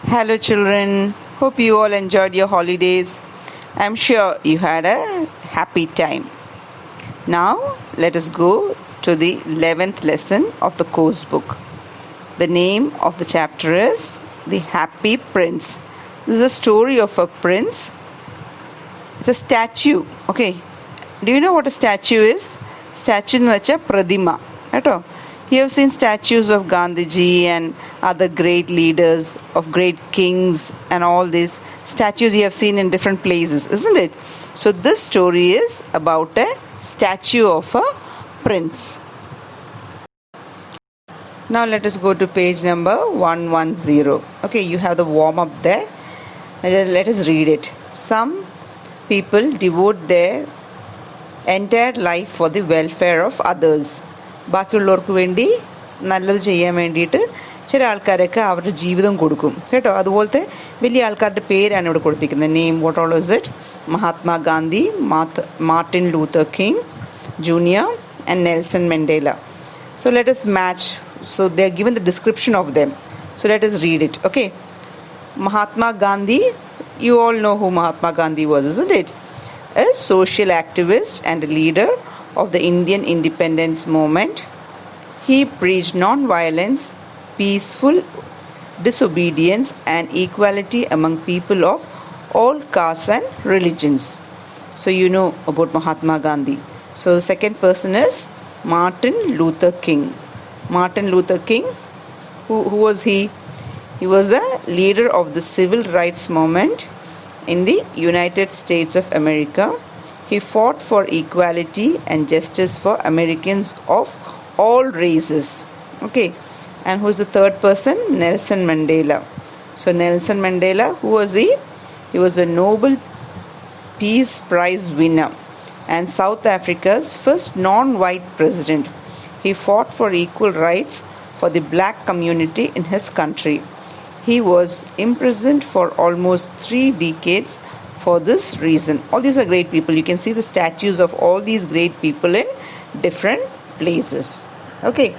Hello, children. Hope you all enjoyed your holidays. I'm sure you had a happy time. Now, let us go to the 11th lesson of the course book. The name of the chapter is The Happy Prince. This is a story of a prince. It's a statue. Okay. Do you know what a statue is? Statue എന്ന് വെച്ചാൽ പ്രതിമ കേട്ടോ. You have seen statues of Gandhiji and other great leaders, of great kings, and all these statues you have seen in different places, isn't it? So this story is about a statue of a prince. Now let us go to page number 110. Okay, you have the warm up there. Let us read it. Some people devote their entire life for the welfare of others. ബാക്കിയുള്ളവർക്ക് വേണ്ടി നല്ലത് ചെയ്യാൻ വേണ്ടിയിട്ട് ചില ആൾക്കാരൊക്കെ അവരുടെ ജീവിതം കൊടുക്കും കേട്ടോ. അതുപോലത്തെ വലിയ ആൾക്കാരുടെ പേരാണ് ഇവിടെ കൊടുത്തിരിക്കുന്നത്. Name what all is it? Mahatma Gandhi, Martin Luther king junior and Nelson Mandela. So let us match. So they are given the description of them. So let us read it. Okay. Mahatma Gandhi, you all know who Mahatma Gandhi was, isn't it? A social activist and a leader of the Indian independence movement. He preached non-violence, peaceful disobedience and equality among people of all castes and religions. So you know about Mahatma Gandhi. So the second person is Martin Luther King. Martin Luther King, who was he? He was a leader of the civil rights movement in the United States of America. He fought for equality and justice for Americans of all races. Okay. And who is the third person? Nelson Mandela. So Nelson Mandela, who was he? He was the Nobel Peace Prize winner and South Africa's first non-white president. He fought for equal rights for the black community in his country. He was imprisoned for almost 3 decades for this reason. All these are great people. You can see the statues of all these great people in different places. Okay.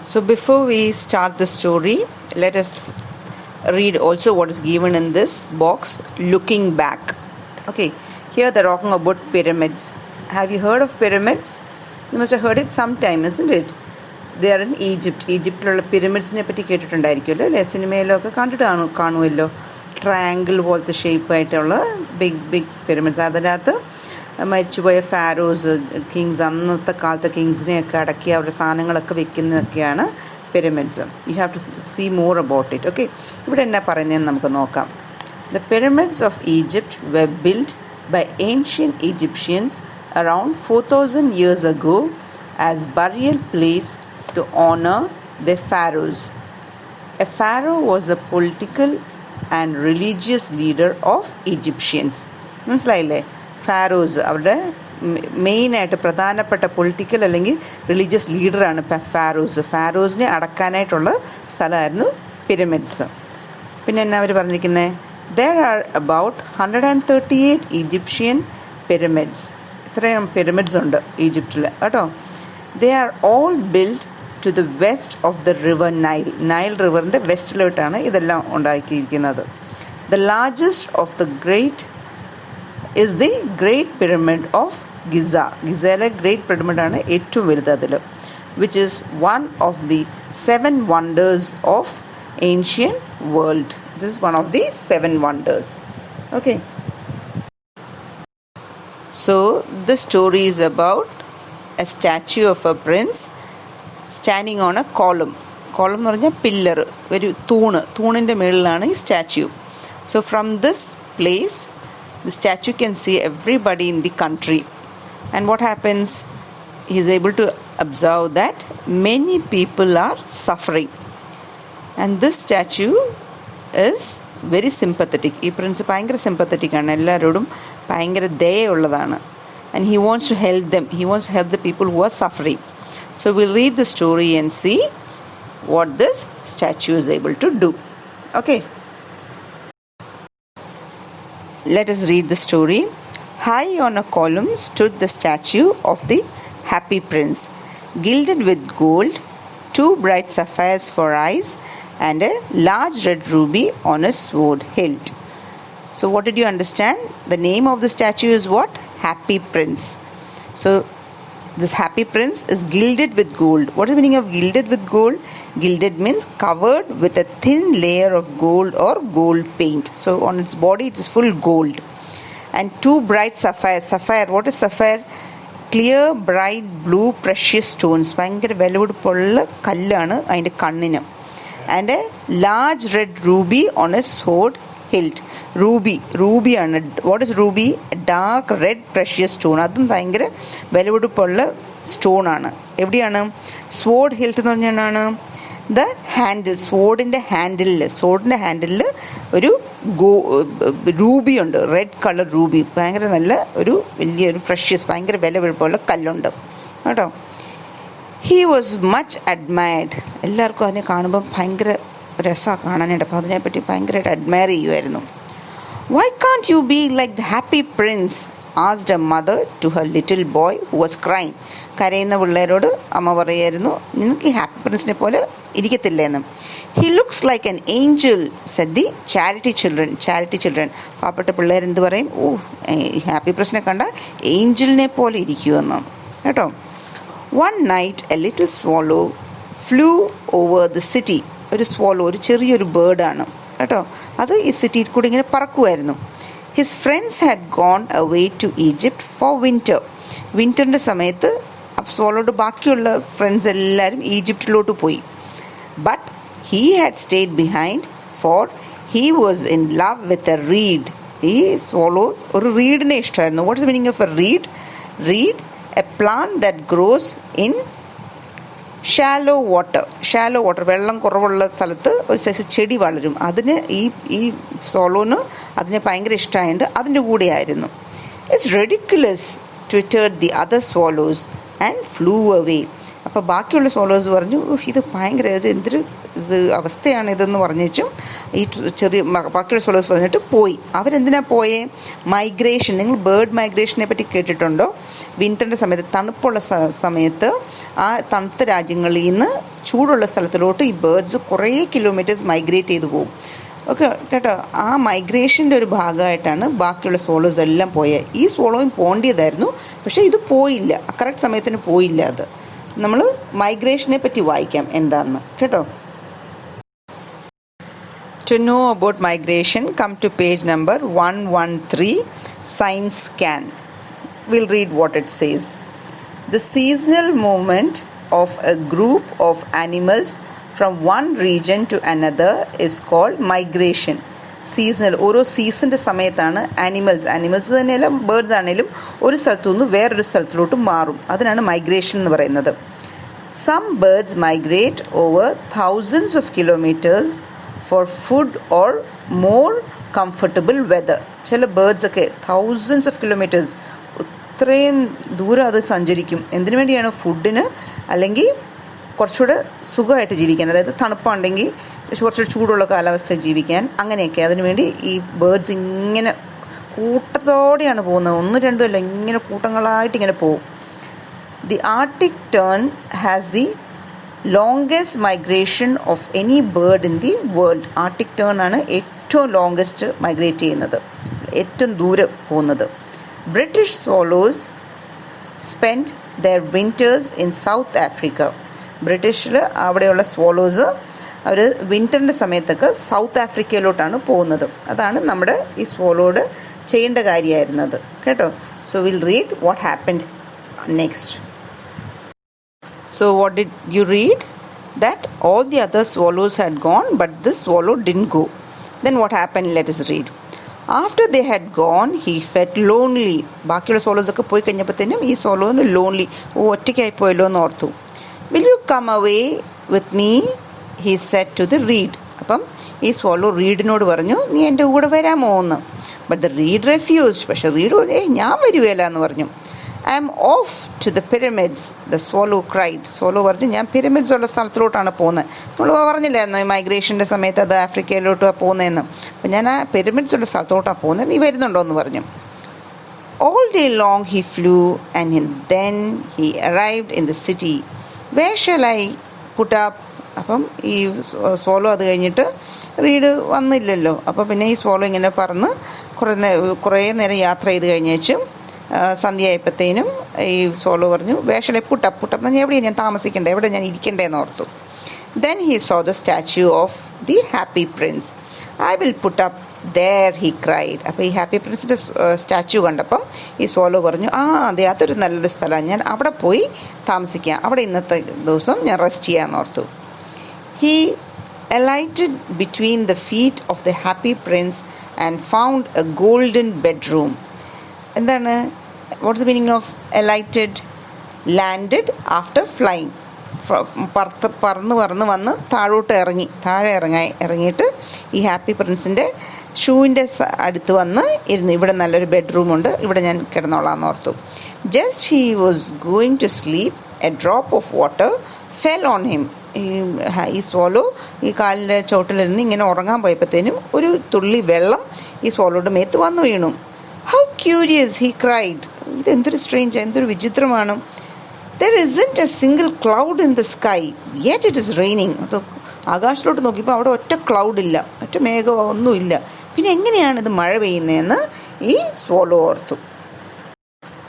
So before we start the story, let us read also what is given in this box, looking back. Okay. Here they're talking about pyramids. Have you heard of pyramids? You must have heard it sometime, isn't it? They are in Egypt. ഈജിപ്തിലുള്ള പിരമിഡ്സിനെ പറ്റി കേട്ടിട്ടുണ്ടായിരിക്കുമല്ലോ അല്ലേ? സിനിമയിലൊക്കെ കാണുമല്ലോ. Triangle പോലത്തെ ഷേപ്പായിട്ടുള്ള big pyramids. അതിനകത്ത് മരിച്ചുപോയ Pharos, Kings, അന്നത്തെ കാലത്തെ കിങ്സിനെയൊക്കെ അടക്കി അവരുടെ സാധനങ്ങളൊക്കെ വെക്കുന്നതൊക്കെയാണ് pyramids. You have to see more about it. Okay. ഇവിടെ എന്നാ പറയുന്നതെന്ന് നമുക്ക് നോക്കാം. The pyramids of Egypt were built by ancient Egyptians around 4,000 years ago as burial place to honor their pharaohs. A pharaoh was a political and religious leader of Egyptians. മനസ്സിലായില്ലേ? Pharos അവരുടെ മെയിനായിട്ട് പ്രധാനപ്പെട്ട political അല്ലെങ്കിൽ religious ലീഡറാണ് Pharos. ഫാരോസിനെ അടക്കാനായിട്ടുള്ള സ്ഥലമായിരുന്നു pyramids. പിന്നെ എന്നാ അവർ പറഞ്ഞിരിക്കുന്നത്? There are about 138 Egyptian pyramids. ഇത്രയും പിരമിഡ്സ് ഉണ്ട് ഈജിപ്തിൽ കേട്ടോ. They are all built to the west of the river Nile. Nile റിവറിൻ്റെ വെസ്റ്റിലോട്ടാണ് ഇതെല്ലാം ഉണ്ടാക്കിയിരിക്കുന്നത്. The largest of the great is the Great Pyramid of Giza. ഗിസയിലെ ഗ്രേറ്റ് പിരമിഡാണ് ഏറ്റവും വലുത് അതിൽ, which is one of the 7 wonders of ancient world. This is one of the 7 wonders. Okay. So the story is about a statue of a prince standing on a column. Column എന്ന് പറഞ്ഞാൽ pillar, ഒരു തൂണിൻ്റെ മുകളിലാണ് ഈ statue. So from this place the statue can see everybody in the country. And what happens? He is able to observe that many people are suffering. And this statue is very sympathetic. ഈ Prince ഭയങ്കര sympathetic ആണ്, എല്ലാവരോടും ഭയങ്കര ദയുള്ളതാണ്. And he wants to help them. He wants to help the people who are suffering. So we'll read the story and see what this statue is able to do. Okay. Let us read the story. High on a column stood the statue of the happy prince, gilded with gold, 2 bright sapphires for eyes, and a large red ruby on a sword hilt. So what did you understand? The name of the statue is what? Happy Prince. So this happy prince is gilded with gold. What is the meaning of gilded with gold? Gilded means covered with a thin layer of gold or gold paint. So on its body it is full gold. And two bright sapphires. Sapphire, what is sapphire? Clear, bright blue precious stones. ഭയങ്കര വിലപിടിപ്പുള്ള കല്ലാണ് അതിൻ്റെ കണ്ണിന്. And a large red ruby on a sword hilt. Ruby ആണ്. What is ruby? A dark red precious stone. അതും ഭയങ്കര വിലപിടിപ്പുള്ള stone ആണ്. എവിടെയാണ്? സ്വോർഡ് ഹിൽട്ട് എന്ന് പറഞ്ഞാണ് ദ ഹാൻഡിൽ. സ്വോർഡിൻ്റെ ഹാൻഡിലിൽ ഒരു റൂബി ഉണ്ട്. Red colour Ruby. ഭയങ്കര നല്ല ഒരു വലിയൊരു പ്രഷ്യസ് ഭയങ്കര വിലപിടിപ്പുള്ള കല്ലുണ്ട് കേട്ടോ. He was much admired. എല്ലാവർക്കും അതിനെ കാണുമ്പം ഭയങ്കര രസമാണ് കാണാനായിട്ട്. അപ്പോൾ അതിനെപ്പറ്റി ഭയങ്കരമായിട്ട് അഡ്മയർ ചെയ്യുമായിരുന്നു. Why can't you be like the happy prince asked a mother to her little boy who was crying. കരയുന്ന പിള്ളേരോട് അമ്മ പറയായിരുന്നു, നിനക്ക് ഈ ഹാപ്പി പ്രിൻസിനെ പോലെ ഇരിക്കത്തില്ലേന്ന്. He looks like an angel said the charity children. പാവപ്പെട്ട പിള്ളേരെന്ത് പറയും? ഓ, ഹാപ്പി പ്രിൻസിനെ കണ്ട ഏഞ്ചലിനെ പോലെ ഇരിക്കുമെന്ന് കേട്ടോ. One night a little swallow flew over the city. ഒരു swallow, ഒരു ചെറിയൊരു ബേർഡാണ് കേട്ടോ. അത് ഈ സിറ്റിയിൽ കൂടി ഇങ്ങനെ പറക്കുമായിരുന്നു. His friends had gone away to Egypt for winter. വിൻ്ററിൻ്റെ സമയത്ത് സ്വോളോയുടെ ബാക്കിയുള്ള ഫ്രണ്ട്സ് എല്ലാവരും ഈജിപ്റ്റിലോട്ട് പോയി. But he had stayed behind for he was in love with a reed. ഈ സ്വോളോ ഒരു റീഡിനെ ഇഷ്ടമായിരുന്നു. What is meaning of a reed? A plant that grows in shallow water, വെള്ളം കുറവുള്ള സ്ഥലത്ത് ഒരു സൈസ് ചെടി വളരും. അതിന് ഈ സോളോന് അതിനെ ഭയങ്കര ഇഷ്ടമായിട്ട് അതിൻ്റെ കൂടെ ആയിരുന്നു. It's ridiculous twittered the other swallows and flew away. അപ്പോൾ ബാക്കിയുള്ള സ്വോളോസ് പറഞ്ഞു, ഇത് ഭയങ്കര എന്തൊരു അവസ്ഥയാണ് ഇതെന്ന് പറഞ്ഞേച്ചും ഈ ചെറിയ ബാക്കിയുള്ള സ്വോളോസ് പറഞ്ഞിട്ട് പോയി. അവരെന്തിനാ പോയേ? മൈഗ്രേഷൻ. നിങ്ങൾ ബേർഡ് മൈഗ്രേഷനെ പറ്റി കേട്ടിട്ടുണ്ടോ? വിൻ്ററിൻ്റെ സമയത്ത്, തണുപ്പുള്ള സമയത്ത് ആ തണുത്ത രാജ്യങ്ങളിൽ നിന്ന് ചൂടുള്ള സ്ഥലത്തിലോട്ട് ഈ ബേർഡ്സ് കുറേ കിലോമീറ്റേഴ്സ് മൈഗ്രേറ്റ് ചെയ്ത് പോകും. ഓക്കെ കേട്ടോ. ആ മൈഗ്രേഷൻ്റെ ഒരു ഭാഗമായിട്ടാണ് ബാക്കിയുള്ള സ്വോളോസ് എല്ലാം പോയത്. ഈ സ്വോളോയും പോകേണ്ടതായിരുന്നു, പക്ഷേ ഇത് പോയില്ല, കറക്റ്റ് സമയത്തിന് പോയില്ല. അത് നമ്മൾ മൈഗ്രേഷനെ പറ്റി വായിക്കാം എന്താണെന്ന് കേട്ടോ. To know about migration, come to page number 113, Science Can. We'll read what it says. The seasonal movement of a group of animals from one region to another is called migration. Seasonal, ഓരോ സീസണിൻ്റെ സമയത്താണ് animals തന്നെയല്ല birds ആണെങ്കിലും ഒരു സ്ഥലത്തു നിന്ന് വേറൊരു സ്ഥലത്തിലോട്ട് മാറും. അതിനാണ് മൈഗ്രേഷൻ എന്ന് പറയുന്നത്. Some birds migrate over thousands of kilometers for food or more comfortable weather. ചില ബേർഡ്സൊക്കെ thousands of kilometers, ഇത്രയും ദൂരം അത് സഞ്ചരിക്കും. എന്തിനു വേണ്ടിയാണ്? ഫുഡിന്, അല്ലെങ്കിൽ കുറച്ചുകൂടെ സുഖമായിട്ട് ജീവിക്കാൻ, അതായത് തണുപ്പുണ്ടെങ്കിൽ കുറച്ചുകൂടെ ചൂടുള്ള കാലാവസ്ഥ ജീവിക്കാൻ, അങ്ങനെയൊക്കെ അതിനുവേണ്ടി ഈ ബേർഡ്സ് ഇങ്ങനെ കൂട്ടത്തോടെയാണ് പോകുന്നത്. ഒന്നും രണ്ടും അല്ല, ഇങ്ങനെ കൂട്ടങ്ങളായിട്ട് ഇങ്ങനെ പോകും. The Arctic tern has the longest migration of any bird in the world. Arctic tern ആണ് ഏറ്റവും ലോങ്കസ്റ്റ് മൈഗ്രേറ്റ് ചെയ്യുന്നത്, ഏറ്റവും ദൂരം പോകുന്നത്. British swallows spend their winters in South Africa. ബ്രിട്ടീഷിൽ അവിടെയുള്ള സ്വോളോസ് അവർ വിൻ്ററിൻ്റെ സമയത്തൊക്കെ സൗത്ത് ആഫ്രിക്കയിലോട്ടാണ് പോകുന്നത്. അതാണ് നമ്മുടെ ഈ സ്വോളോട് ചെയ്യേണ്ട കാര്യമായിരുന്നത് കേട്ടോ. So will read what happened next. So what did you read? That all the other swallows had gone, but this swallow didn't go. Then what happened? Let us read. After they had gone, he felt lonely. ബാക്കിയുള്ള swallows ഒക്കെ പോയി കഴിഞ്ഞപ്പോഴത്തേനും ഈ swallowന് lonely, ഒറ്റയ്ക്കായി പോയല്ലോ എന്ന് ഓർത്തു. Will you come away with me? He said to the reed. അപ്പം ഈ swallow റീഡിനോട് പറഞ്ഞു, നീ എൻ്റെ കൂടെ വരാമോ എന്ന്. But the reed refused. പക്ഷേ റീഡ് പറഞ്ഞു, ഞാൻ വരുവേല എന്ന് പറഞ്ഞു. I am off to the pyramids, the swallow cried. swallow പറഞ്ഞു, ഞാൻ പിരമിഡ്സ് ഉള്ള സ്ഥലത്തിലോട്ടാണ് പോകുന്നത്. നമ്മൾ പറഞ്ഞില്ലായിരുന്നു ഈ മൈഗ്രേഷൻ്റെ സമയത്ത് അത് ആഫ്രിക്കയിലോട്ട് പോകുന്നതെന്ന്. അപ്പം ഞാൻ ആ പിരമിഡ്സ് ഉള്ള സ്ഥലത്തോട്ടാണ് പോകുന്നത്, നീ വരുന്നുണ്ടോ എന്ന് പറഞ്ഞു. All day long he flew and then he arrived in the city. Where shall I put up അപ്പം ഈ സ്വോളോ അത് കഴിഞ്ഞിട്ട് റീഡ് വന്നില്ലല്ലോ. അപ്പോൾ പിന്നെ ഈ സ്വോളോ ഇങ്ങനെ പറന്ന് കുറേ നേരം യാത്ര ചെയ്ത് കഴിഞ്ഞേച്ചും സന്ധ്യയായപ്പോഴത്തേനും ഈ സ്വോളോ പറഞ്ഞു വേഷലെ പുട്ടപ്പ് എന്ന് പറഞ്ഞാൽ എവിടെയാണ് ഞാൻ താമസിക്കേണ്ടത്, എവിടെ ഞാൻ ഇരിക്കേണ്ടതെന്ന് ഓർത്തു. Then he so the statue of the happy Prince. I will put up there he cried. അപ്പോൾ ഈ ഹാപ്പി പ്രിൻസിൻ്റെ സ്റ്റാച്യു കണ്ടപ്പം ഈ സ്വോളോ പറഞ്ഞു അതെ അതൊരു നല്ലൊരു സ്ഥലമാണ്, ഞാൻ അവിടെ പോയി താമസിക്കാം, അവിടെ ഇന്നത്തെ ദിവസം ഞാൻ റെസ്റ്റ് ചെയ്യാമെന്ന് ഓർത്തു. He alighted between the feet of the happy prince and found a golden bedroom. എന്താണ് what's the meaning of alighted? landed after flying. പറന്ന് വന്ന് താഴെ ഇറങ്ങിയിട്ട് ഈ ഹാപ്പി പ്രിൻസിൻ്റെ ഷൂവിൻ്റെ അടുത്ത് വന്ന് ഇരുന്നു. ഇവിടെ നല്ലൊരു ബെഡ്റൂമുണ്ട്, ഇവിടെ ഞാൻ കിടന്നോളാമെന്ന് ഓർത്തു. Just he was going to sleep a drop of water fell on him. ഈ സ്വോളോ ഈ കാലിൻ്റെ ചോട്ടിലിരുന്ന് ഇങ്ങനെ ഉറങ്ങാൻ പോയപ്പോഴത്തേനും ഒരു തുള്ളി വെള്ളം ഈ സ്വോളോയുടെ മേത്ത് വന്നു വീണു. How curious he cried. ഇതെന്തൊരു സ്ട്രേഞ്ച്, എന്തൊരു വിചിത്രമാണ്. There isn't a single cloud in the sky, yet it is raining. അത് ആകാശത്തോട്ട് നോക്കിയപ്പോൾ അവിടെ ഒറ്റ ക്ലൗഡില്ല, ഒറ്റ മേഘമോ ഒന്നുമില്ല, പിന്നെ എങ്ങനെയാണ് ഇത് മഴ പെയ്യുന്നതെന്ന് ഈ സ്വോളോ ഓർത്തു.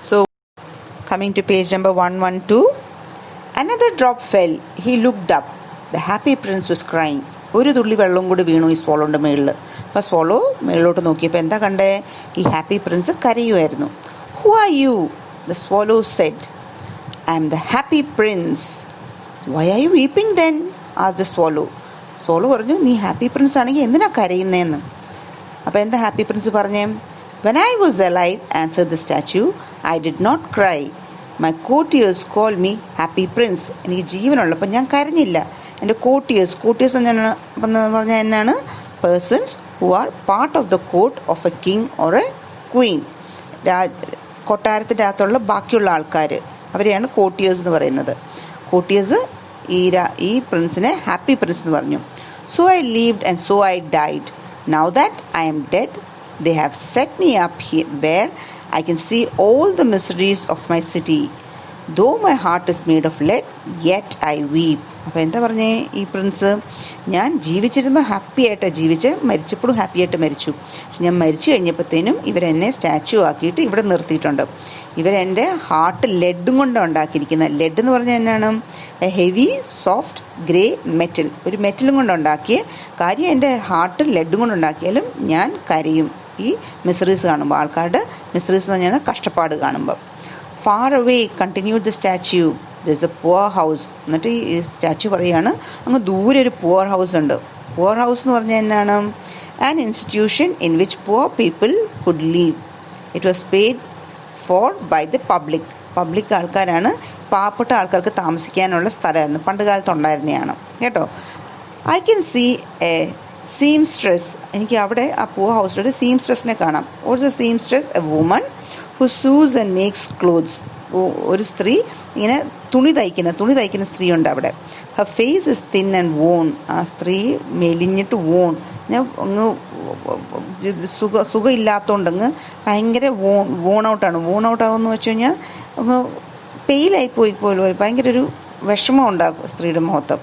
So coming to page number 112. Another drop fell. He looked up. The happy prince was crying. ഒരു തുള്ളി വെള്ളം കൂടി വീണു ഈ സ്വോളോൻ്റെ മേളിൽ. അപ്പോൾ സ്വോളോ മേളിലോട്ട് നോക്കിയപ്പോൾ എന്താ കണ്ടേ? ഈ ഹാപ്പി പ്രിൻസ് കരയുമായിരുന്നു. Who are you? The swallow said. I am the happy prince. Why are you weeping then? asked the swallow. സ്വോളോ പറഞ്ഞു നീ ഹാപ്പി പ്രിൻസ് ആണെങ്കിൽ എന്തിനാ കരയുന്നതെന്ന്. അപ്പോൾ എന്താ ഹാപ്പി പ്രിൻസ് പറഞ്ഞേ? When I was alive, answered the statue, I did not cry. My courtiers called me happy prince. എനിക്ക് ജീവനുള്ളപ്പോൾ ഞാൻ കരഞ്ഞില്ല. എൻ്റെ കോർട്ടിയേഴ്സ് എന്ന് പറഞ്ഞാൽ എന്നാണ്? Persons who are part of the court of a king or a queen. കൊട്ടാരത്തിൻ്റെ അകത്തുള്ള ബാക്കിയുള്ള ആൾക്കാർ, അവരെയാണ് കോർട്ടിയേഴ്സ് എന്ന് പറയുന്നത്. കോർട്ടിയേഴ്സ് ഈ പ്രിൻസിനെ ഹാപ്പി പ്രിൻസ് എന്ന് പറഞ്ഞു. So I lived and so I died. Now that I M dead they have set me up here where I can see all the miseries of my city. Though my heart is made of lead, yet I weep. അപ്പോൾ എന്താ പറഞ്ഞേ ഈ Prince? ഞാൻ ജീവിച്ചിരുമ്പോൾ happy ആയിട്ടാണ് ജീവിച്ച്, മരിച്ചപ്പോഴും happy ആയിട്ട് മരിച്ചു. പക്ഷെ ഞാൻ മരിച്ചു കഴിഞ്ഞപ്പോഴത്തേനും ഇവരെന്നെ സ്റ്റാച്യു ആക്കിയിട്ട് ഇവിടെ നിർത്തിയിട്ടുണ്ട്. ഇവരെൻ്റെ ഹാർട്ട് ലെഡും കൊണ്ടാണ് ഉണ്ടാക്കിയിരിക്കുന്നത്. ലെഡ് എന്ന് പറഞ്ഞാൽ എന്നാണ്? A heavy soft grey metal. ഒരു മെറ്റലും കൊണ്ടുണ്ടാക്കിയ കാര്യം. എൻ്റെ ഹാർട്ട് ലെഡും കൊണ്ടുണ്ടാക്കിയാലും ഞാൻ കരയും ഈ മിസറീസ് കാണുമ്പോൾ. ആൾക്കാരുടെ മിസറീസ് എന്ന് പറഞ്ഞാൽ കഷ്ടപ്പാട് കാണുമ്പോൾ. Far away continued the statue this a poor house. എന്നിട്ട് ഈ സ്റ്റാച്യു പറയുകയാണ് അങ്ങ് ദൂരെ ഒരു പുവർ ഹൗസ് ഉണ്ട്. പുവർ ഹൗസ് എന്ന് പറഞ്ഞാൽ എന്നാണ്? An institution in which poor people could live. It was paid for by the public ആൾക്കാരാണ്, പാവപ്പെട്ട ആൾക്കാർക്ക് താമസിക്കാനുള്ള സ്ഥലമായിരുന്നു, പണ്ട് കാലത്ത് ഉണ്ടായിരുന്നതാണ് കേട്ടോ. I can see a seamstress. എനിക്ക് അവിടെ ആ പുവർ ഹൗസിലൊരു സീംസ്ട്രസിനെ കാണാം. Also seamstress a woman who സൂസ് and makes clothes. ഒരു സ്ത്രീ ഇങ്ങനെ തുണി തയ്ക്കുന്ന സ്ത്രീ ഉണ്ട് അവിടെ. Her face is thin and worn. ആ സ്ത്രീ മെലിഞ്ഞിട്ട് വോൺ, ഞാൻ അങ്ങ് സുഖമില്ലാത്തതുകൊണ്ട് അങ്ങ് ഭയങ്കര വോൺ ഔട്ടാകുമെന്ന് വെച്ച് കഴിഞ്ഞാൽ അങ്ങ് പെയിലായി പോലും ഭയങ്കര ഒരു വിഷമം ഉണ്ടാക്കും സ്ത്രീയുടെ മുഖത്ത്.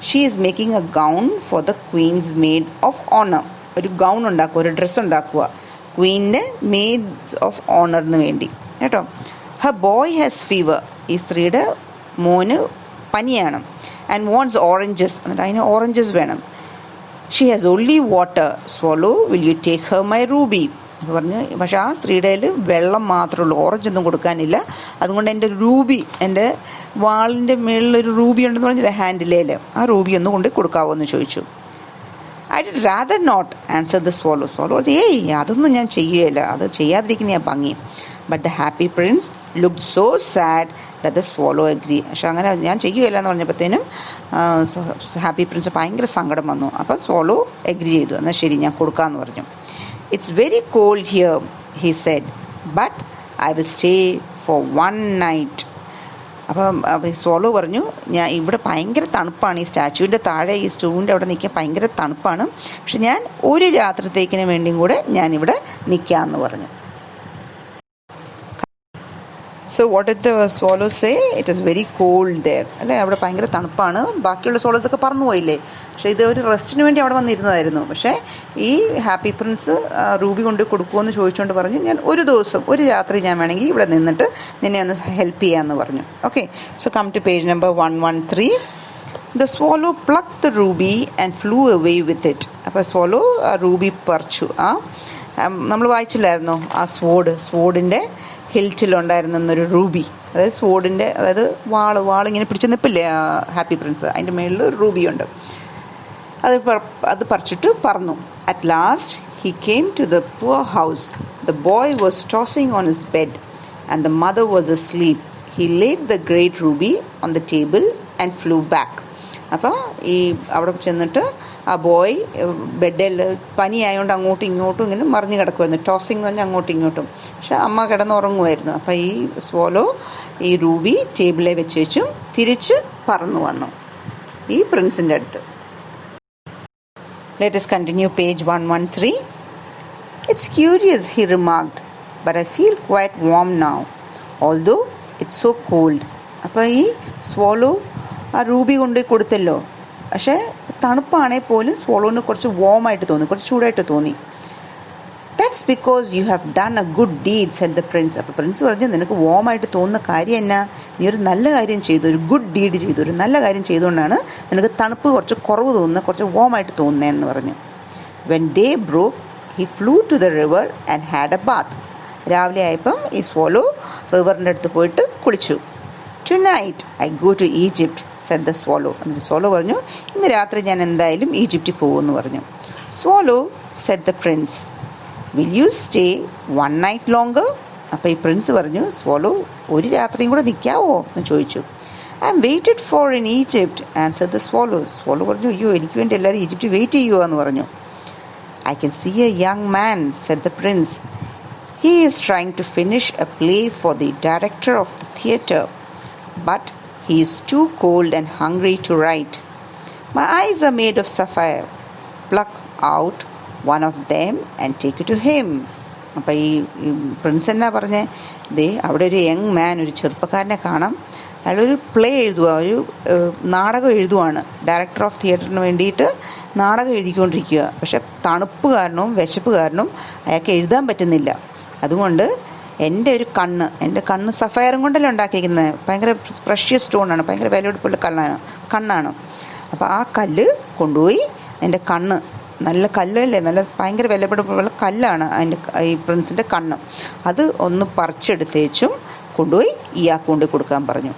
She is making a gown for the queen's maid of honour. ഒരു ഗൗൺ ഉണ്ടാക്കുക, ഒരു ഡ്രസ്സ് ഉണ്ടാക്കുക ക്വീനിൻ്റെ മെയ്ഡ്സ് ഓഫ് ഓണറിന് വേണ്ടി കേട്ടോ. Her boy has fever. ഈ സ്ത്രീയുടെ മോന് പനിയാണ്. And wants oranges. എന്നിട്ട് അതിന് ഓറഞ്ചസ് വേണം. She has only water. Swallow will you take her my ruby. അപ്പോൾ പറഞ്ഞു പക്ഷേ ആ സ്ത്രീയുടെ കയ്യിൽ വെള്ളം മാത്രമേ ഉള്ളൂ, ഓറഞ്ചൊന്നും കൊടുക്കാനില്ല. അതുകൊണ്ട് എൻ്റെ റൂബി, എൻ്റെ വാളിൻ്റെ മുകളിലൊരു റൂബി ഉണ്ടെന്ന് പറഞ്ഞില്ല, ഹാൻഡിലേൽ, ആ റൂബി ഒന്ന് കൊണ്ട് കൊടുക്കാവോ എന്ന് ചോദിച്ചു. I did rather not answer the swallow. Swallow അതൊന്നും ഞാൻ ചെയ്യുകയില്ല, അത് ചെയ്യാതിരിക്കുന്ന ഭംഗി. But the happy prince looked so sad that the swallow agree. പക്ഷെ അങ്ങനെ ഞാൻ ചെയ്യുകയില്ല എന്ന് പറഞ്ഞപ്പോഴത്തേനും ഹാപ്പി പ്രിൻസ് ഭയങ്കര സങ്കടം വന്നു. അപ്പോൾ സ്വോളോ അഗ്രി ചെയ്തു, എന്നാൽ ശരി ഞാൻ കൊടുക്കാമെന്ന് പറഞ്ഞു. It's very cold here he said, but I will stay for 1 night. അപ്പം സ്വോളോ പറഞ്ഞു ഞാൻ ഇവിടെ ഭയങ്കര തണുപ്പാണ്, ഈ സ്റ്റാച്യൂവിൻ്റെ താഴെ ഈ സ്റ്റൂവിൻ്റെ അവിടെ നിൽക്കാൻ ഭയങ്കര തണുപ്പാണ്, പക്ഷെ ഞാൻ ഒരു രാത്രിത്തേക്കിന് വേണ്ടിയും കൂടെ ഞാനിവിടെ നിൽക്കാമെന്ന് പറഞ്ഞു. So what did the swallow say? It is very cold there. അല്ലേ, അവിടെ ഭയങ്കര തണുപ്പാണ്. ബാക്കിയുള്ള സ്വോളോസൊക്കെ പറന്നു പോയില്ലേ, പക്ഷേ ഇത് ഒരു റെസ്റ്റിന് വേണ്ടി അവിടെ വന്നിരുന്നതായിരുന്നു. പക്ഷേ ഈ ഹാപ്പി പ്രിൻസ് റൂബി കൊണ്ട് കൊടുക്കുമെന്ന് ചോദിച്ചുകൊണ്ട് പറഞ്ഞു, ഞാൻ ഒരു ദിവസം ഒരു രാത്രി ഞാൻ വേണമെങ്കിൽ ഇവിടെ നിന്നിട്ട് നിന്നെ ഒന്ന് ഹെൽപ്പ് ചെയ്യാമെന്ന് പറഞ്ഞു. Okay, so come to page number 113. The swallow plucked the ruby and flew away with it. അപ്പോൾ സ്വോളോ റൂബി പറിച്ചു. നമ്മൾ വായിച്ചില്ലായിരുന്നോ ആ സ്വോഡിൻ്റെ ഹിൽറ്റിലുണ്ടായിരുന്നൊരു റൂബി, അതായത് സ്വോഡിൻ്റെ, അതായത് വാളിങ്ങനെ പിടിച്ച് നിൽപ്പില്ലേ ഹാപ്പി പ്രിൻസ്, അതിൻ്റെ മേളിൽ ഒരു റൂബിയുണ്ട്. അത് പറിച്ചിട്ട് പറന്നു. At last he came to the poor house. The boy was tossing on his bed and the mother was asleep. He laid the great ruby on the table and flew back. അപ്പോൾ ഈ അവിടെ ചെന്നിട്ട് ആ boy ബെഡിൽ പനിയായതുകൊണ്ട് അങ്ങോട്ടും ഇങ്ങോട്ടും ഇങ്ങനെ മറിഞ്ഞ് കിടക്കുമായിരുന്നു. ടോസിങ് എന്ന് പറഞ്ഞാൽ അങ്ങോട്ടും ഇങ്ങോട്ടും. പക്ഷെ അമ്മ കിടന്നുറങ്ങുമായിരുന്നു. അപ്പോൾ ഈ സ്വോലോ ഈ റൂബി ടേബിളിൽ വെച്ചും തിരിച്ച് പറന്നു വന്നു ഈ പ്രിൻസിൻ്റെ അടുത്ത്. Let us continue page 113. It's curious, he remarked, but I feel quite warm now, although it's so cold. അപ്പോൾ ഈ സ്വോലോ ആ റൂബി കൊണ്ട് കൊടുത്തല്ലോ, പക്ഷേ തണുപ്പാണെങ്കിൽ പോലും സ്വോളോന് കുറച്ച് വാമായിട്ട് തോന്നി, കുറച്ച് ചൂടായിട്ട് തോന്നി. That's because you have done A good deed, Z the prince. അപ്പോൾ പ്രിൻസ് പറഞ്ഞു, നിനക്ക് വാമായിട്ട് തോന്നുന്ന കാര്യം എന്നാ, നീ ഒരു നല്ല കാര്യം ചെയ്തു, ഒരു ഗുഡ് ഡീഡ് ചെയ്തു, ഒരു നല്ല കാര്യം ചെയ്തുകൊണ്ടാണ് നിനക്ക് തണുപ്പ് കുറച്ച് കുറവ് തോന്നുന്നത്, കുറച്ച് വാമായിട്ട് തോന്നുന്നതെന്ന് പറഞ്ഞു. When day broke he flew to the river and had a bath. രാവിലെ ആയപ്പം ഈ സ്വോലോ റിവറിൻ്റെ അടുത്ത് പോയിട്ട് കുളിച്ചു. Tonight I go to Egypt, said the swallow. എന്നിട്ട് സ്വോളോ പറഞ്ഞു, ഇന്ന് രാത്രി ഞാൻ എന്തായാലും ഈജിപ്തിൽ പോകുമെന്ന് പറഞ്ഞു. Swallow, said the prince, will you stay one night longer? അപ്പോൾ ഈ പ്രിൻസ് പറഞ്ഞു, സ്വോളോ ഒരു രാത്രിയും കൂടെ നിൽക്കാവോ എന്ന് ചോദിച്ചു. I am waited for in Egypt, answered the swallow. സ്വോളോ പറഞ്ഞു, അയ്യോ എനിക്ക് വേണ്ടി എല്ലാവരും ഈജിപ്തിൽ വെയിറ്റ് ചെയ്യുക എന്ന് പറഞ്ഞു. I can see a young man, said the prince. He is trying to finish a play for the director of the theatre, but he is too cold and hungry to write. My eyes are made of sapphire. Pluck out one of them and take it to him. അപ്പോൾ ഈ Prince എന്നാ പറഞ്ഞേ, ദേ അവിടെ ഒരു young man, ഒരു ചെറുപ്പക്കാരനെ കാണാം. അയാളൊരു പ്ലേ എഴുതുക, ഒരു നാടകം എഴുതുവാണ്. ഡയറക്ടർ ഓഫ് തിയേറ്ററിന് വേണ്ടിയിട്ട് നാടകം എഴുതിക്കൊണ്ടിരിക്കുക. പക്ഷെ തണുപ്പ് കാരണവും വിശപ്പ് കാരണവും അയാൾക്ക് എഴുതാൻ പറ്റുന്നില്ല. അതുകൊണ്ട് എൻ്റെ കണ്ണ് സഫയറും കൊണ്ടല്ലേ ഉണ്ടാക്കിയിരിക്കുന്നത്, ഭയങ്കര പ്രഷ്യസ് സ്റ്റോണാണ്, ഭയങ്കര വിലപിടിപ്പുള്ള കണ്ണാണ്. അപ്പോൾ ആ കല്ല് കൊണ്ടുപോയി എൻ്റെ കണ്ണ്, നല്ല കല്ലല്ലേ, നല്ല ഭയങ്കര വിലപിടിപ്പുള്ള കല്ലാണ് ഈ പ്രിൻസിൻ്റെ കണ്ണ്, അത് ഒന്ന് പറിച്ചെടുത്തേച്ചും കൊണ്ടുപോയി ഇയാൾക്ക് കൊണ്ട് കൊടുക്കാൻ പറഞ്ഞു.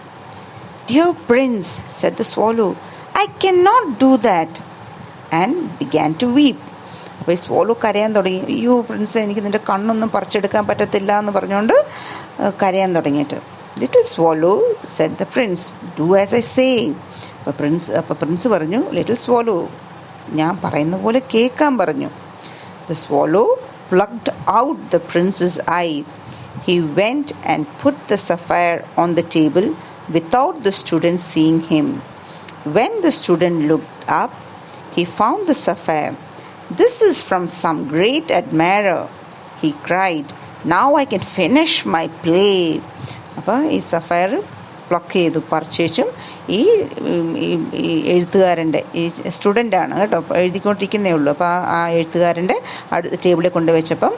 Dear prince, said the swallow, I cannot do that, and began to weep. അപ്പോൾ ഈ സ്വോളോ കരയാൻ തുടങ്ങി. അയ്യോ പ്രിൻസ്, എനിക്ക് നിൻ്റെ കണ്ണൊന്നും പറിച്ചെടുക്കാൻ പറ്റത്തില്ല എന്ന് പറഞ്ഞുകൊണ്ട് കരയാൻ തുടങ്ങിയിട്ട്. Little സ്വോളോ, Z the Prince, do as I say. അപ്പോൾ പ്രിൻസ് പറഞ്ഞു, ലിറ്റിൽ സ്വോളോ, ഞാൻ പറയുന്ന പോലെ കേൾക്കാൻ പറഞ്ഞു. The സ്വോളോ plugged out the prince's I. He went and put the sapphire on the table without the student seeing him. When the student looked up, he found the sapphire. This is from some great admirer, he cried. Now I can finish my play. അപ്പോൾ ഈ sapphire pluck ചെയ്തു, പറിച്ചും ഈ എഴുത്തുകാരൻ്റെ, ഈ സ്റ്റുഡൻ്റാണ് കേട്ടോ, എഴുതിക്കൊണ്ടിരിക്കുന്നേ ഉള്ളൂ. അപ്പോൾ ആ എഴുത്തുകാരൻ്റെ ടേബിളിൽ കൊണ്ടുവച്ചപ്പം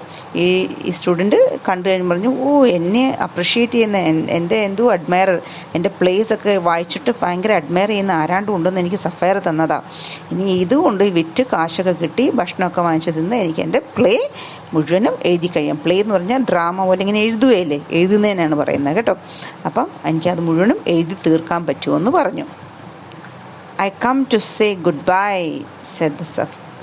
ഈ സ്റ്റുഡൻറ്റ് കണ്ടു കഴിഞ്ഞ് പറഞ്ഞു, ഓ എന്നെ അപ്രിഷ്യേറ്റ് ചെയ്യുന്ന, എൻ്റെ എന്തോ അഡ്മയർ, എൻ്റെ പ്ലേസൊക്കെ വായിച്ചിട്ട് ഭയങ്കര അഡ്മയർ ചെയ്യുന്ന ആരാണ്ടും ഉണ്ടെന്ന് എനിക്ക് സഫയർ തന്നതാണ്. ഇനി ഇതുകൊണ്ട് വിറ്റ് കാശൊക്കെ കിട്ടി ഭക്ഷണമൊക്കെ വാങ്ങിച്ച് തിന്ന് എനിക്ക് എൻ്റെ പ്ലേ മുഴുവനും എഴുതി കഴിയാം. പ്ലേ എന്ന് പറഞ്ഞാൽ ഡ്രാമ പോലെ ഇങ്ങനെ എഴുതുകയല്ലേ, എഴുതുന്നതിനാണ് പറയുന്നത് കേട്ടോ. അപ്പം എനിക്കത് മുഴുവനും എഴുതി തീർക്കാൻ പറ്റുമെന്ന് പറഞ്ഞു. I come to say goodbye, said the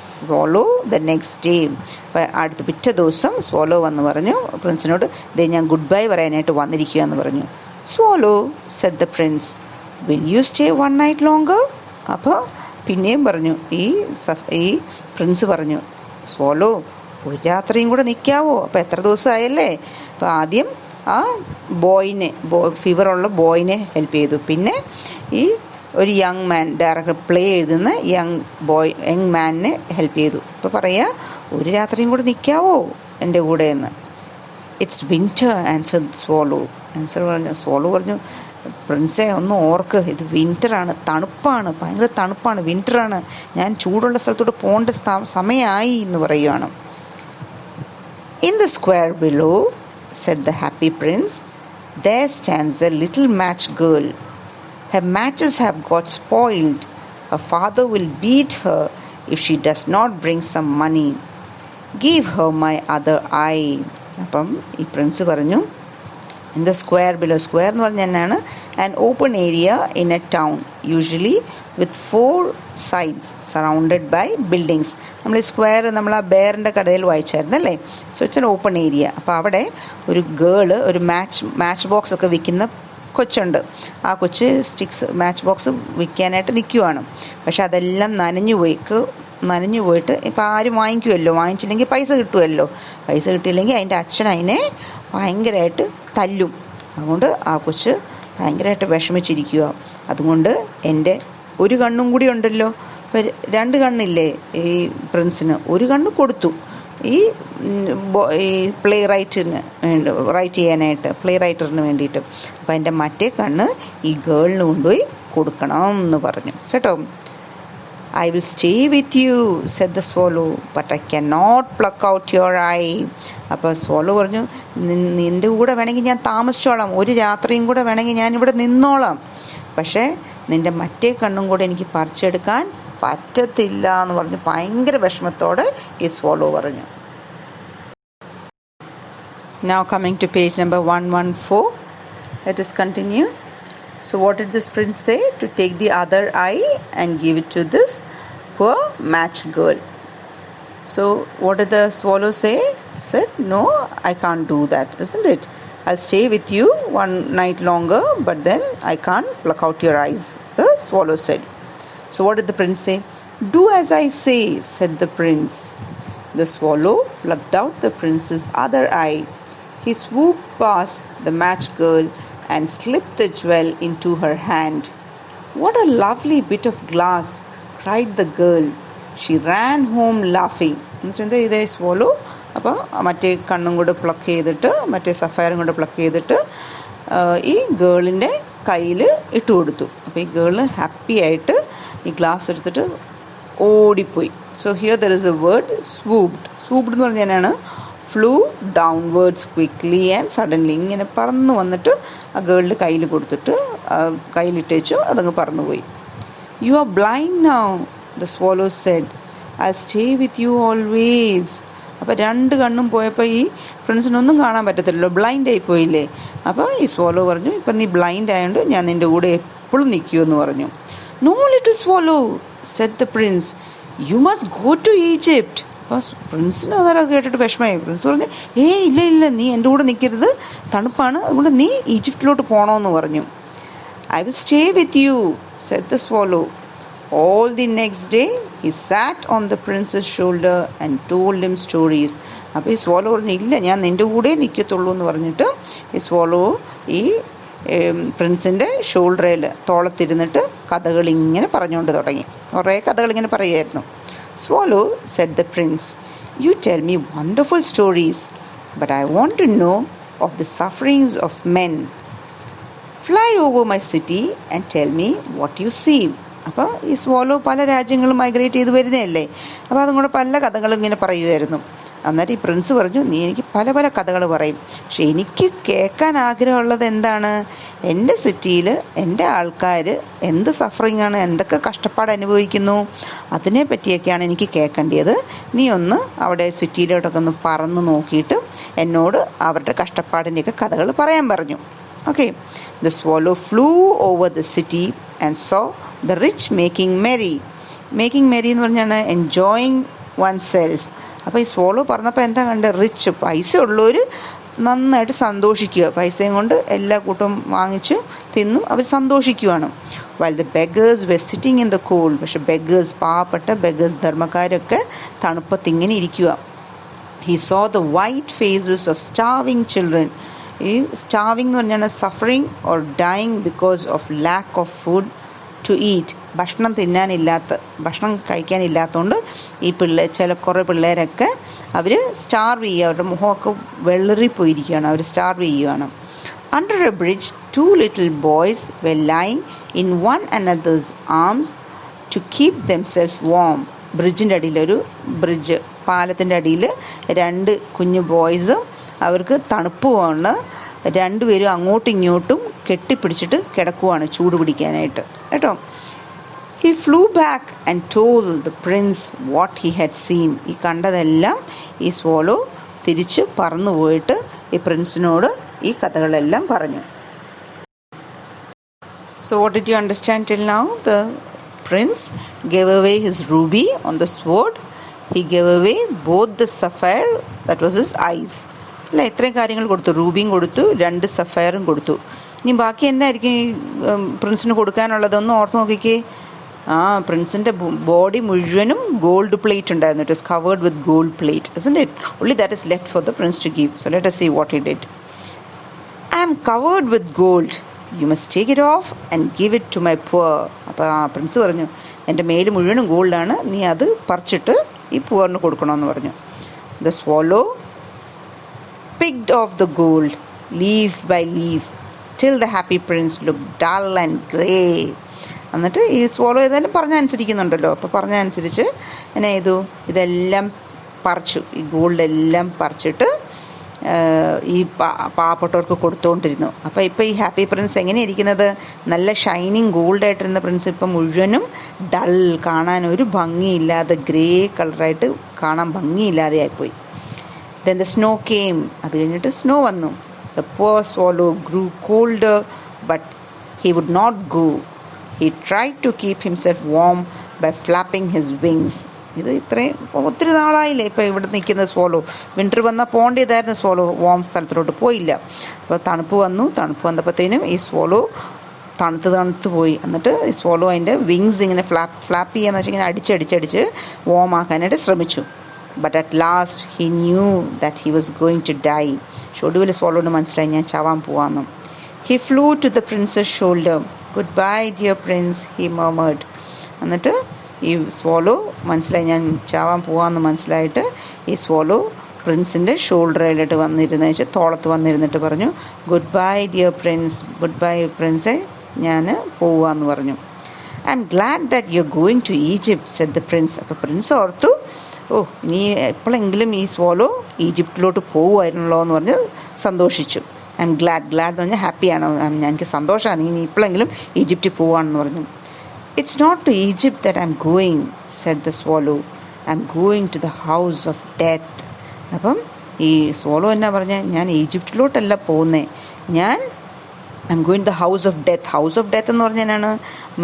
swallow the next day. അപ്പോൾ അടുത്ത പിറ്റേ ദിവസം സ്വോളോ വന്ന് പറഞ്ഞു പ്രിൻസിനോട്, ദേ ഞാൻ ഗുഡ് ബൈ പറയാനായിട്ട് വന്നിരിക്കുക എന്ന് പറഞ്ഞു. Swallow, said the prince, will you stay one night longer? അപ്പോൾ പിന്നെയും പറഞ്ഞു, ഈ പ്രിൻസ് പറഞ്ഞു, സ്വോളോ ഒരു രാത്രിയും കൂടെ നിൽക്കാവോ? അപ്പോൾ എത്ര ദിവസമായല്ലേ. അപ്പോൾ ആദ്യം ആ ഫീവറുള്ള ബോയിനെ ഹെൽപ്പ് ചെയ്തു. പിന്നെ ഈ ഒരു യങ് മാൻ, ഡയറക്ടർ പ്ലേ എഴുതുന്ന യങ് മാനിനെ ഹെൽപ്പ് ചെയ്തു. അപ്പോൾ പറയുക, ഒരു രാത്രിയും കൂടെ നിൽക്കാവോ എൻ്റെ കൂടെ എന്ന്. It's winter answer swallow. swallow പറഞ്ഞു, പ്രിൻസേ ഒന്ന് ഓർക്ക്, ഇത് വിൻ്ററാണ്, തണുപ്പാണ്, ഭയങ്കര തണുപ്പാണ്, വിൻ്ററാണ്, ഞാൻ ചൂടുള്ള സ്ഥലത്തോട്ട് പോകേണ്ട സമയമായി എന്ന് പറയുകയാണ്. In the square below, said the happy prince, there stands a little match girl. Her matches have got spoiled. Her father will beat her if she does not bring some money. Give her my other eye. അപ്പം ഈ prince പറഞ്ഞു, in the square below, square എന്ന് പറഞ്ഞാൽ എന്നാണ്, an open area in a town usually with 4 sides surrounded by buildings. നമ്മൾ ഈ square നമ്മൾ ആ ബെയറിൻ്റെ കടയിൽ വായിച്ചായിരുന്നു അല്ലേ. So it's an open area. അപ്പോൾ അവിടെ ഒരു ഗേള് ഒരു മാച്ച് ബോക്സ് ഒക്കെ വിൽക്കുന്ന കൊച്ചുണ്ട്. ആ കൊച്ച് സ്റ്റിക്സ് മാച്ച് ബോക്സ് വിൽക്കാനായിട്ട് നിൽക്കുവാണ്. പക്ഷെ അതെല്ലാം നനഞ്ഞു പോയിട്ട് ഇപ്പോൾ ആരും വാങ്ങിക്കുമല്ലോ, വാങ്ങിച്ചില്ലെങ്കിൽ പൈസ കിട്ടുമല്ലോ, പൈസ കിട്ടിയില്ലെങ്കിൽ അതിൻ്റെ അച്ഛൻ അതിനെ ഭയങ്കരമായിട്ട് തല്ലും. അതുകൊണ്ട് ആ കൊച്ച് ഭയങ്കരമായിട്ട് വിഷമിച്ചിരിക്കുക. അതുകൊണ്ട് എൻ്റെ ഒരു കണ്ണും കൂടി ഉണ്ടല്ലോ, ഇപ്പോൾ 2 കണ്ണില്ലേ ഈ പ്രിൻസിന്, ഒരു കണ്ണ് കൊടുത്തു ഈ പ്ലേ റൈറ്ററിന് വേണ്ടിയിട്ട്. അപ്പോൾ എൻ്റെ മറ്റേ കണ്ണ് ഈ ഗേളിന് കൊണ്ടുപോയി കൊടുക്കണം എന്ന് പറഞ്ഞു കേട്ടോ. I will stay with you, said the swallow, but I cannot pluck out your eye. അപ്പോൾ swallow പറഞ്ഞു, നിൻ്റെ കൂടെ വേണമെങ്കിൽ ഞാൻ താമസിച്ചോളാം, ഒരു രാത്രിയും കൂടെ വേണമെങ്കിൽ ഞാനിവിടെ നിന്നോളാം, പക്ഷേ നിൻ്റെ മറ്റേ കണ്ണും കൂടെ എനിക്ക് പറിച്ചെടുക്കാൻ പറ്റത്തില്ല എന്ന് പറഞ്ഞു ഭയങ്കര വിഷമത്തോടെ ഈ swallow പറഞ്ഞു. Now coming to page number 114, let us continue. So what did this prince say? To take the other eye and give it to this poor match girl. So what did the swallow say? Said, no, I can't do that, isn't it? I'll stay with you one night longer, but then I can't pluck out your eyes, the swallow said. So what did the prince say? Do as I say, said the prince. The swallow plucked out the prince's other eye. He swooped past the match girl and slipped the jewel into her hand. What a lovely bit of glass, cried the girl. She ran home laughing. എന്നിട്ട് ഇതേ swallow അപ്പോൾ മറ്റേ കണ്ണും കൂടെ pluck ചെയ്തിട്ട് മറ്റേ സഫയറും കൂടെ pluck ചെയ്തിട്ട് ഈ ഗേളിൻ്റെ കയ്യിൽ ഇട്ട് കൊടുത്തു. അപ്പോൾ ഈ ഗേള് ഹാപ്പി ആയിട്ട് ഈ ഗ്ലാസ് എടുത്തിട്ട് ഓടിപ്പോയി. So here there is a word swooped. Swooped എന്ന് പറഞ്ഞാൽ flew downwards quickly and suddenly. ഇങ്ങനെ പറന്നു വന്നിട്ട് ആ ഗേളിൻ്റെ കയ്യിൽ കൊടുത്തിട്ട് കയ്യിലിട്ടേച്ചു, അതങ്ങ് പറന്നുപോയി. You are blind now, the swallow said. I'll stay with you always. അപ്പോൾ 2 കണ്ണും പോയപ്പോൾ ഈ ഫ്രണ്ട്സിനൊന്നും കാണാൻ പറ്റത്തില്ലല്ലോ, ബ്ലൈൻഡ് ആയിപ്പോയില്ലേ. അപ്പോൾ ഈ swallow പറഞ്ഞു, ഇപ്പം നീ ബ്ലൈൻഡ് ആയതുകൊണ്ട് ഞാൻ നിൻ്റെ കൂടെ എപ്പോഴും നിൽക്കുമെന്ന് പറഞ്ഞു. No, little swallow, said the prince. You must go to Egypt. അപ്പോൾ പ്രിൻസിന് അതൊക്കെ കേട്ടിട്ട് വിഷമമായി. പ്രിൻസ് പറഞ്ഞു, ഇല്ല, നീ എൻ്റെ കൂടെ നിൽക്കരുത്, തണുപ്പാണ്, അതുകൊണ്ട് നീ ഈജിപ്തിലോട്ട് പോകണമെന്ന് പറഞ്ഞു. I will stay with you, said the swallow. All the next day he sat on the prince's shoulder and told him stories. അപ്പോൾ ഈ swallow പറഞ്ഞു, ഇല്ല ഞാൻ നിൻ്റെ കൂടെ നിൽക്കത്തുള്ളൂ എന്ന് പറഞ്ഞിട്ട് ഈ swallow ഈ പ്രിൻസിൻ്റെ ഷോൾഡറിൽ തോളത്തിരുന്നിട്ട് കഥകളിങ്ങനെ പറഞ്ഞുകൊണ്ട് തുടങ്ങി. കുറേ കഥകളിങ്ങനെ പറയുമായിരുന്നു. Swallow, said the prince, you tell me wonderful stories, but I want to know of the sufferings of men. Fly over my city and tell me what you see. അപ്പോൾ ഈ swallow പല രാജ്യങ്ങളും migrate ചെയ്ത് വരുന്നതല്ലേ, അപ്പോൾ അതും കൂടെ പല കഥകളും ഇങ്ങനെ പറയുമായിരുന്നു. അന്നേരം ഈ പ്രിൻസ് പറഞ്ഞു, നീ എനിക്ക് പല പല കഥകൾ പറയും, പക്ഷെ എനിക്ക് കേൾക്കാൻ ആഗ്രഹമുള്ളത് എന്താണ്, എൻ്റെ സിറ്റിയിൽ എൻ്റെ ആൾക്കാർ എന്ത് സഫറിങ്ങാണ്, എന്തൊക്കെ കഷ്ടപ്പാട് അനുഭവിക്കുന്നു, അതിനെ പറ്റിയൊക്കെയാണ് എനിക്ക് കേൾക്കേണ്ടത്. നീ ഒന്ന് അവിടെ സിറ്റിയിലോട്ടൊക്കെ ഒന്ന് പറന്ന് നോക്കിയിട്ട് എന്നോട് അവരുടെ കഷ്ടപ്പാടിൻ്റെയൊക്കെ കഥകൾ പറയാൻ പറഞ്ഞു. Okay. The swallow flew over the city and saw the rich making merry. Making merry എന്ന് പറഞ്ഞാൽ enjoying oneself. അപ്പോൾ ഈ swallow പറഞ്ഞപ്പോൾ എന്താ കണ്ടത്, റിച്ച്, പൈസ ഉള്ളവർ നന്നായിട്ട് സന്തോഷിക്കുക, പൈസയും കൊണ്ട് എല്ലാ കൂട്ടവും വാങ്ങിച്ച് തിന്നും അവർ സന്തോഷിക്കുകയാണ്. while the beggars were sitting in the cold. പക്ഷെ ബെഗേഴ്സ്, പാവപ്പെട്ട ബെഗേഴ്സ്, ധർമ്മക്കാരൊക്കെ തണുപ്പത്ത് ഇങ്ങനെ ഇരിക്കുക. he saw the white faces of starving children. ഈ സ്റ്റാവിങ് എന്ന് പറഞ്ഞാൽ suffering or dying because of lack of food to eat. ഭക്ഷണം കഴിക്കാനില്ലാത്തതുകൊണ്ട് ഈ കുറേ പിള്ളേരൊക്കെ അവർ സ്റ്റാർവ് ചെയ്യുക, അവരുടെ മുഖമൊക്കെ വെള്ളറിപ്പോയിരിക്കുകയാണ്, അവർ സ്റ്റാർവ് ചെയ്യുകയാണ്. Under a bridge, 2 little boys were lying in one another's arms to keep themselves warm. ബ്രിഡ്ജിൻ്റെ അടിയിൽ, പാലത്തിൻ്റെ അടിയിൽ 2 കുഞ്ഞു ബോയ്സും അവർക്ക് തണുപ്പുമാണ്, രണ്ടുപേരും അങ്ങോട്ടും ഇങ്ങോട്ടും കെട്ടിപ്പിടിച്ചിട്ട് കിടക്കുവാണ് ചൂട് പിടിക്കാനായിട്ട് കേട്ടോ. He flew back and told the prince what he had seen. ഈ കണ്ടതെല്ലാം ഈ swallow തിരിച്ച് പറന്നു പോയിട്ട് ഈ പ്രിൻസിനോട് ഈ കഥകളെല്ലാം പറഞ്ഞു. So what did you understand till now? The prince gave away his ruby on the sword. He gave away both the sapphire, that was his eyes. അല്ല, ഇത്രയും കാര്യങ്ങൾ കൊടുത്തു. റൂബിയും കൊടുത്തു, 2 സഫയറും കൊടുത്തു. ഇനി ബാക്കി എന്നായിരിക്കും ഈ പ്രിൻസിന് കൊടുക്കാനുള്ളതൊന്നും ഓർത്ത് നോക്കിക്കേ. പ്രിൻസിൻ്റെ ബോഡി മുഴുവനും ഗോൾഡ് പ്ലേറ്റ് ഉണ്ടായിരുന്നു. It was covered with gold plate, isn't it? Only that is left for the prince to give. So let us see what he did. I am covered with gold. You must take it off and give it to my poor. അപ്പോൾ Prince പറഞ്ഞു, എൻ്റെ മേല് മുഴുവനും ഗോൾഡാണ്, നീ അത് പറിച്ചിട്ട് ഈ പുവറിന് കൊടുക്കണമെന്ന് പറഞ്ഞു. The swallow picked off the gold leaf by leaf till the happy prince looked dull and grey. എന്നിട്ട് ഈ swallow ഏതായാലും പറഞ്ഞനുസരിക്കുന്നുണ്ടല്ലോ, അപ്പോൾ പറഞ്ഞനുസരിച്ച് എന്നെ ചെയ്തു, ഇതെല്ലാം പറിച്ചു, ഈ ഗോൾഡെല്ലാം പറിച്ചിട്ട് ഈ പാവപ്പെട്ടവർക്ക് കൊടുത്തുകൊണ്ടിരുന്നു. അപ്പോൾ ഇപ്പോൾ ഈ ഹാപ്പി പ്രിൻസ് എങ്ങനെയാണ് ഇരിക്കുന്നത്? നല്ല ഷൈനിങ് ഗോൾഡായിട്ടിരുന്ന പ്രിൻസ് ഇപ്പം മുഴുവനും ഡൾ, കാണാൻ ഒരു ഭംഗിയില്ലാതെ ഗ്രേ കളറായിട്ട് കാണാൻ ഭംഗിയില്ലാതെ ആയിപ്പോയി. Then the snow came. അത് കഴിഞ്ഞിട്ട് സ്നോ വന്നു. The poor swallow grew colder, but he would not go. He tried to keep himself warm by flapping his wings. ഇത് ഇത്രയും ഒത്തിരി നാളായില്ലേ ഇപ്പോൾ ഇവിടെ നിൽക്കുന്ന swallow. വിൻ്റർ വന്നാൽ പോകേണ്ടതായിരുന്നു swallow, വാം സ്ഥലത്തിലോട്ട് പോയില്ല. അപ്പോൾ തണുപ്പ് വന്നപ്പോഴത്തേനും ഈ swallow തണുത്ത് പോയി. എന്നിട്ട് ഈ swallow അതിൻ്റെ വിങ്സ് ഇങ്ങനെ ഫ്ലാപ്പ് ചെയ്യാന്ന് വെച്ചാൽ ഇങ്ങനെ അടിച്ചടിച്ച് വാം ആക്കാനായിട്ട് ശ്രമിച്ചു. But at last he knew that he was going to die. ഒടുവിൽ swallowന് മനസ്സിലായി, ഞാൻ ചാവാൻ പോവാന്ന്. He flew to the prince's shoulder. Goodbye dear prince, he murmured. എന്നിട്ട് ഈ swallow മനസ്സിലായി, ഞാൻ ചാവാൻ പോവാന്ന് മനസ്സിലായിട്ട് ഈ swallow പ്രിൻസിൻ്റെ ഷോൾഡറിലോട്ട് വന്നിരുന്ന തോളത്ത് വന്നിരുന്നിട്ട് പറഞ്ഞു, goodbye dear prince, goodbye പ്രിൻസെ, ഞാൻ പോവാന്ന് പറഞ്ഞു. I am glad that you are going to Egypt said the prince. അപ്പോൾ പ്രിൻസ് ഓർത്തു, നീ എപ്പോഴെങ്കിലും ഈ swallow ഈജിപ്തിലോട്ട് പോവുമായിരുന്നല്ലോ എന്ന് പറഞ്ഞ് സന്തോഷിച്ചു. ഐ എം ഗ്ലാഡ് എന്ന് പറഞ്ഞാൽ ഹാപ്പിയാണ്, എനിക്ക് സന്തോഷമാണ്, നീ ഇപ്പോഴെങ്കിലും ഈജിപ്തിൽ പോവാണെന്ന് പറഞ്ഞു. It's not to Egypt that I'm going said the swallow, I'm going to the house of death. അപ്പം ഈ swallow എന്നാ പറഞ്ഞാൽ, ഞാൻ ഈജിപ്തിലോട്ടല്ല പോകുന്നത്, I'm going to the house of death. House of death എന്ന് പറഞ്ഞാൽ ഞാൻ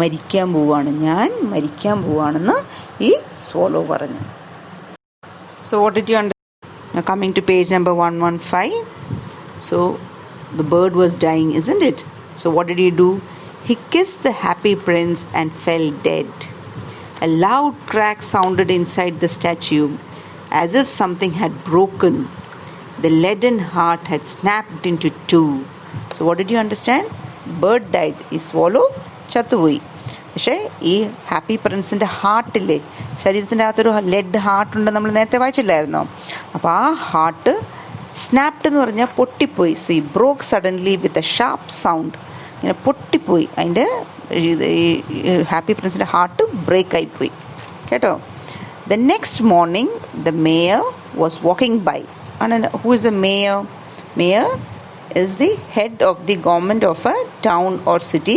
മരിക്കാൻ പോവുകയാണെന്ന് ഈ swallow പറഞ്ഞു. So what did you understand? Now coming to page number 115. So the bird was dying, isn't it? So what did he do? He kissed the happy prince and fell dead. A loud crack sounded inside the statue, as if something had broken. The leaden heart had snapped into 2. So what did you understand? Bird died. He swallowed ചത്തുപോയി. പക്ഷേ ഈ happy പ്രിൻസിൻ്റെ ഹാർട്ടില്ലേ, ശരീരത്തിൻ്റെ അകത്തൊരു lead ഹാർട്ടുണ്ട്, നമ്മൾ നേരത്തെ വായിച്ചില്ലായിരുന്നോ? അപ്പോൾ ആ heart snapped എന്ന് പറഞ്ഞാൽ പൊട്ടിപ്പോയി. സി broke suddenly with a sharp sound. ഇങ്ങനെ പൊട്ടിപ്പോയി, അതിൻ്റെ ഹാപ്പി പ്രിൻസിൻ്റെ ഹാർട്ട് ബ്രേക്ക് ആയിപ്പോയി കേട്ടോ. The next morning the mayor was walking by. Who is a mayor? Mayor is the head of the government of a town or city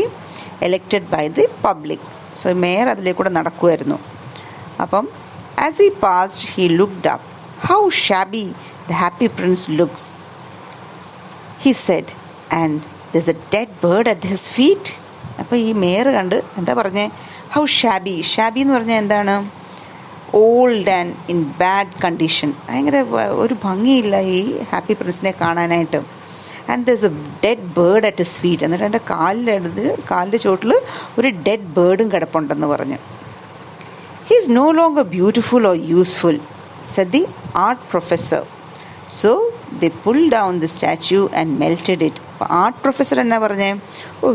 elected by the public. So mayor അതിലേക്കൂടെ നടക്കുമായിരുന്നു. അപ്പം as he passed he looked up. How shabby the happy prince looked, he said, and there's a dead bird at his feet. അപ്പോൾ ഈ mayor കണ്ട് എന്താ പറഞ്ഞേ? How Shabi. Shabi എന്ന് പറഞ്ഞാൽ എന്താണ്? Old and in bad condition. ഭയങ്കര ഒരു ഭംഗിയില്ല ഈ ഹാപ്പി പ്രിൻസിനെ കാണാനായിട്ട്. And there's a dead bird at his feet. എന്നിട്ട് എൻ്റെ കാലിൻ്റെ ചോട്ടിൽ ഒരു ഡെഡ് ബേർഡും കിടപ്പുണ്ടെന്ന് പറഞ്ഞു. He is no longer beautiful or useful said the art professor. So they pull down the statue and melted it. അപ്പോൾ ആർട്ട് പ്രൊഫസർ എന്നാ പറഞ്ഞേ,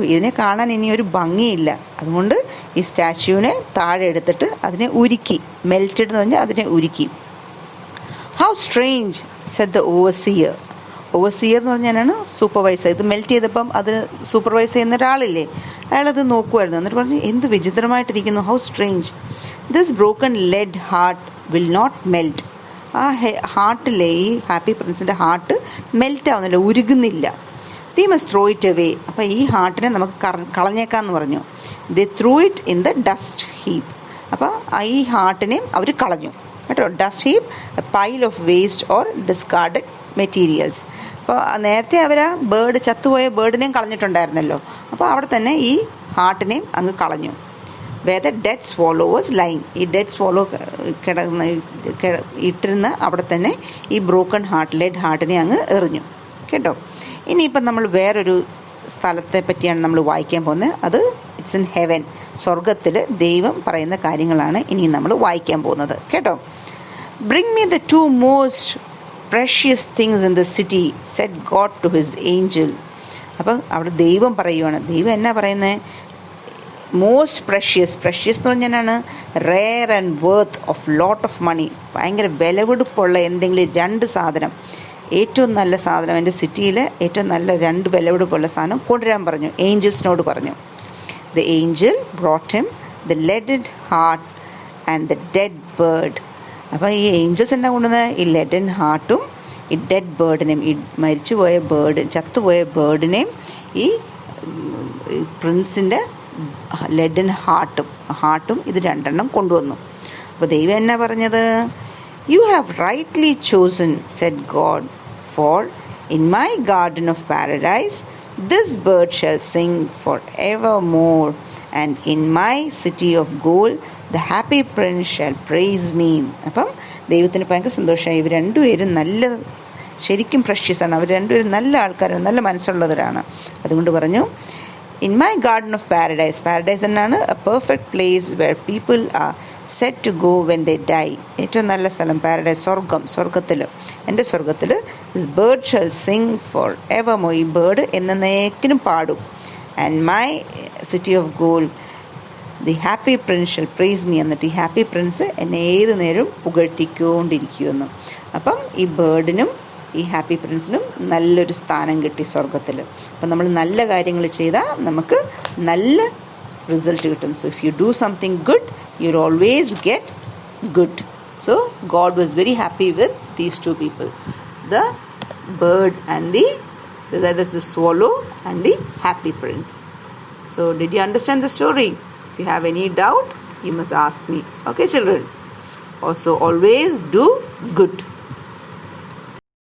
ഇതിനെ കാണാൻ ഇനി ഒരു ഭംഗിയില്ല, അതുകൊണ്ട് ഈ സ്റ്റാച്യൂവിനെ താഴെ എടുത്തിട്ട് അതിനെ ഉരുക്കി, മെൽറ്റഡ് എന്ന് പറഞ്ഞാൽ അതിനെ ഉരുക്കി. How strange said the overseer. Overseer എന്ന് പറഞ്ഞാലാണ് സൂപ്പർവൈസർ. ഇത് മെൽറ്റ് ചെയ്തപ്പം അത് സൂപ്പർവൈസ് ചെയ്യുന്ന ഒരാളില്ലേ, അയാളത് നോക്കുമായിരുന്നു. എന്നിട്ട് പറഞ്ഞു, എന്ത് വിചിത്രമായിട്ടിരിക്കുന്നു, how strange, this broken lead heart will not melt. ആ ഹാർട്ടിലെ, ഈ ഹാപ്പി പ്രിൻസിൻ്റെ ഹാർട്ട് മെൽറ്റ് ആവുന്നില്ല, ഉരുകുന്നില്ല. We must throw it away. അപ്പോൾ ഈ ഹാർട്ടിനെ നമുക്ക് കളഞ്ഞേക്കാമെന്ന് പറഞ്ഞു. They threw it in the dust heap. അപ്പോൾ ഈ ഹാർട്ടിനെയും അവർ കളഞ്ഞു കേട്ടോ. Dust heap, pile of waste or discarded materials. അപ്പോൾ നേരത്തെ അവർ ആ ചത്തുപോയ ബേർഡിനെയും കളഞ്ഞിട്ടുണ്ടായിരുന്നല്ലോ, അപ്പോൾ അവിടെ തന്നെ ഈ ഹാർട്ടിനെയും അങ്ങ് കളഞ്ഞു. where the dead swallow was lying. ഈ ഡെഡ് സ്വോളോ ഇട്ടിരുന്ന അവിടെ തന്നെ ഈ ബ്രോക്കൺ ഹാർട്ട്, ലെഡ് ഹാർട്ടിനെ അങ്ങ് എറിഞ്ഞു കേട്ടോ. ഇനിയിപ്പം നമ്മൾ വേറൊരു സ്ഥലത്തെ പറ്റിയാണ് നമ്മൾ വായിക്കാൻ പോകുന്നത്. അത് ഇറ്റ്സ് ഇൻ ഹെവൻ, സ്വർഗത്തിൽ ദൈവം പറയുന്ന കാര്യങ്ങളാണ് ഇനി നമ്മൾ വായിക്കാൻ പോകുന്നത് കേട്ടോ. Bring me the two most precious things in the city said God to his angel. അപ്പം അവിടെ ദൈവം പറയുവാണ്. ദൈവം എന്നാ പറയുന്നത്? മോസ്റ്റ് പ്രഷ്യസ് എന്ന് പറഞ്ഞാൽ rare and worth of lot of money. ഭയങ്കര വിലപിടിപ്പുള്ള എന്തെങ്കിലും രണ്ട് സാധനം, ഏറ്റവും നല്ല സാധനം, എൻ്റെ സിറ്റിയിൽ ഏറ്റവും നല്ല രണ്ട് വിലപിടിപ്പുള്ള സാധനം കൊണ്ടുവരാൻ പറഞ്ഞു, ഏഞ്ചൽസിനോട് പറഞ്ഞു. The Angel brought him the leaded heart and the dead bird. അപ്പോൾ ഈ ഏഞ്ചൽസ് എന്നാ കൊണ്ടുവന്നത്? ഈ ലെഡൻ ഹാർട്ടും ഈ ഡെഡ് ബേർഡിനെയും, ഈ മരിച്ചുപോയ ചത്തുപോയ ബേർഡിനെയും ഈ പ്രിൻസിൻ്റെ ലെഡൻ ഹാർട്ടും ഇത് രണ്ടെണ്ണം കൊണ്ടുവന്നു. അപ്പോൾ ദൈവം എന്നാ പറഞ്ഞത്? You have rightly chosen said God, for in my garden of paradise this bird shall sing for ever more, and in my city of gold the happy prince shall praise me. അപ്പം ദൈവത്തിന് ഭയങ്കര സന്തോഷമായി. ഇവർ രണ്ടുപേരും ശരിക്കും പ്രഷ്യസാണ്. അവർ രണ്ടുപേരും നല്ല ആൾക്കാരാണ്, നല്ല മനസ്സുള്ളവരാണ്. അതുകൊണ്ട് പറഞ്ഞു, in my garden of paradise. Paradise എന്നാണ് a perfect place where people are set to go when they die. ഏറ്റവും നല്ല സ്ഥലം പാരഡൈസ്, സ്വർഗത്തിൽ, എൻ്റെ സ്വർഗത്തിൽ this bird shall sing for ever more. ഈ ബേർഡ് എന്നേക്കിനും പാടും. And my city of gold the happy prince shall praise me. എന്നിട്ട് ഈ ഹാപ്പി പ്രിൻസ് എന്നെ ഏത് നേരവും പുകഴ്ത്തിക്കൊണ്ടിരിക്കുമെന്നും. അപ്പം ഈ ബേർഡിനും ഈ ഹാപ്പി പ്രിൻസിനും നല്ലൊരു സ്ഥാനം കിട്ടി സ്വർഗത്തിൽ. അപ്പം നമ്മൾ നല്ല കാര്യങ്ങൾ ചെയ്താൽ നമുക്ക് നല്ല റിസൾട്ട് കിട്ടും. So if you do something good you will always get good. So God was very happy with these two people, the bird and that is the swallow and the happy prince. So did you understand the story? If you have any doubt you must ask me. Okay children? Also always do good.